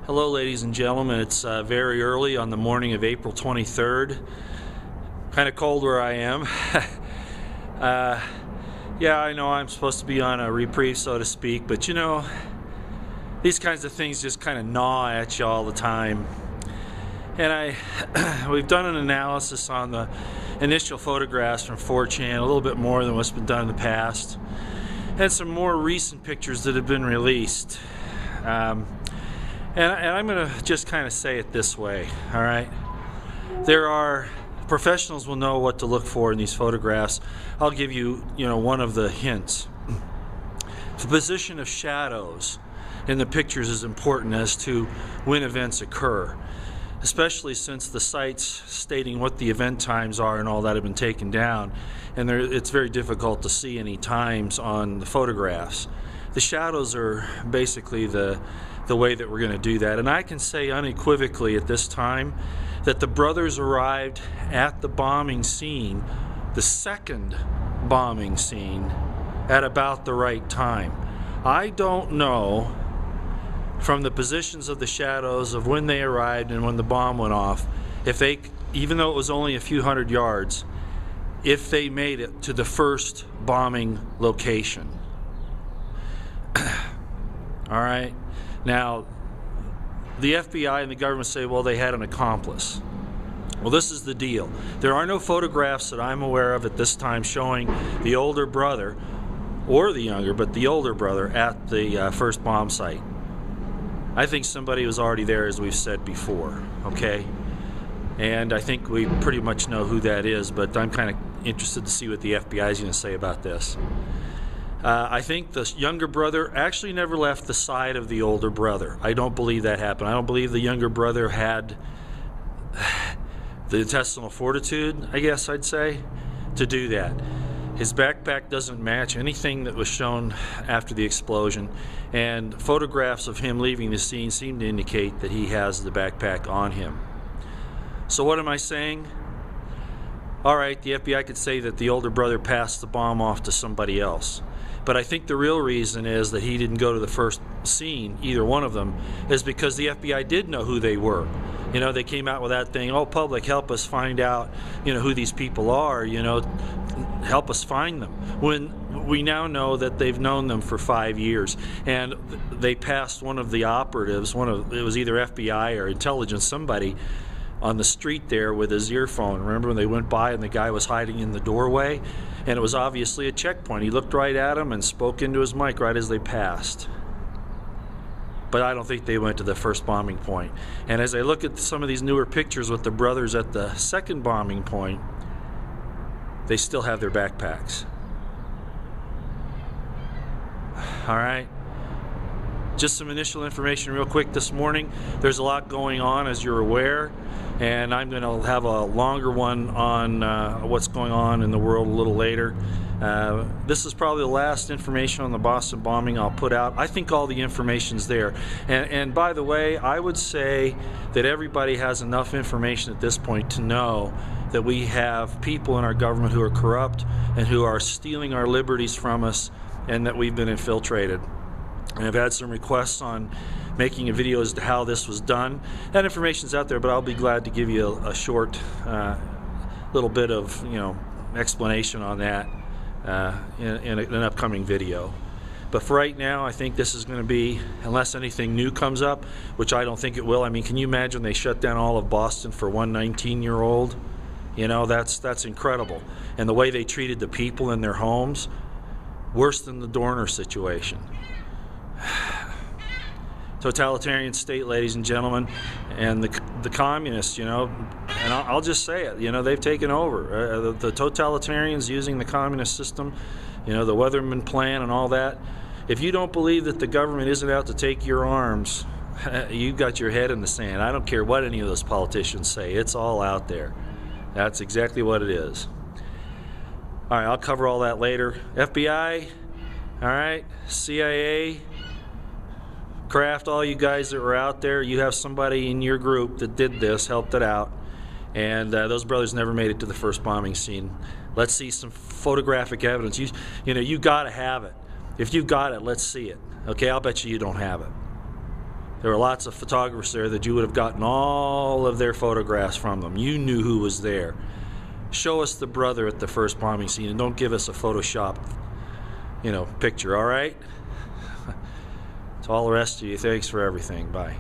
Hello, ladies and gentlemen. It's very early on the morning of April 23rd. Kind of cold where I am. Yeah, I know I'm supposed to be on a reprieve, so to speak, but you know, these kinds of things just kind of gnaw at you all the time. And we've done an analysis on the initial photographs from 4chan, a little bit more than what's been done in the past, and some more recent pictures that have been released. And I'm going to just kind of say it this way, all right? Professionals will know what to look for in these photographs. I'll give you, one of the hints. The position of shadows in the pictures is important as to when events occur, especially since the sites stating what the event times are and all that have been taken down, and it's very difficult to see any times on the photographs. The shadows are basically the way that we're going to do that. And I can say unequivocally at this time that the brothers arrived at the bombing scene, the second bombing scene, at about the right time. I don't know from the positions of the shadows of when they arrived and when the bomb went off, if they, even though it was only a few hundred yards, if they made it to the first bombing location. All right. Now, the FBI and the government say, well, they had an accomplice. Well, this is the deal. There are no photographs that I'm aware of at this time showing the older brother, or the younger, but the older brother at the first bomb site. I think somebody was already there, as we've said before, okay? And I think we pretty much know who that is, but I'm kind of interested to see what the FBI is going to say about this. I think the younger brother actually never left the side of the older brother. I don't believe that happened. I don't believe the younger brother had the intestinal fortitude, I guess I'd say, to do that. His backpack doesn't match anything that was shown after the explosion, and photographs of him leaving the scene seem to indicate that he has the backpack on him. So what am I saying? All right, the FBI could say that the older brother passed the bomb off to somebody else. But I think the real reason is that he didn't go to the first scene, either one of them, is because the FBI did know who they were. They came out with that thing, oh, public, help us find out, who these people are, help us find them. When we now know that they've known them for 5 years, and they passed one of the operatives, it was either FBI or intelligence, somebody, on the street there with his earphone. Remember when they went by and the guy was hiding in the doorway? And it was obviously a checkpoint. He looked right at him and spoke into his mic right as they passed. But I don't think they went to the first bombing point. And as I look at some of these newer pictures with the brothers at the second bombing point, they still have their backpacks. All right. Just some initial information real quick this morning. There's a lot going on, as you're aware, and I'm going to have a longer one on what's going on in the world a little later. This is probably the last information on the Boston bombing I'll put out. I think all the information's there. And by the way, I would say that everybody has enough information at this point to know that we have people in our government who are corrupt and who are stealing our liberties from us, and that we've been infiltrated. And I've had some requests on making a video as to how this was done. That information's out there, but I'll be glad to give you a short little bit of explanation on that in an upcoming video. But for right now, I think this is going to be, unless anything new comes up, which I don't think it will. I mean, can you imagine they shut down all of Boston for one 19-year-old? That's incredible. And the way they treated the people in their homes, worse than the Dorner situation. Totalitarian state, ladies and gentlemen, and the communists, and I'll just say it, they've taken over. The totalitarians using the communist system, the Weatherman plan and all that. If you don't believe that the government isn't out to take your arms, you've got your head in the sand. I don't care what any of those politicians say. It's all out there. That's exactly what it is. All right, I'll cover all that later. FBI, all right, CIA, Kraft, all you guys that were out there, you have somebody in your group that did this, helped it out, and those brothers never made it to the first bombing scene. Let's see some photographic evidence. You got to have it. If you got it, let's see it. Okay, I'll bet you don't have it. There were lots of photographers there that you would have gotten all of their photographs from them. You knew who was there. Show us the brother at the first bombing scene and don't give us a photoshopped, picture, all right? To all the rest of you, thanks for everything. Bye.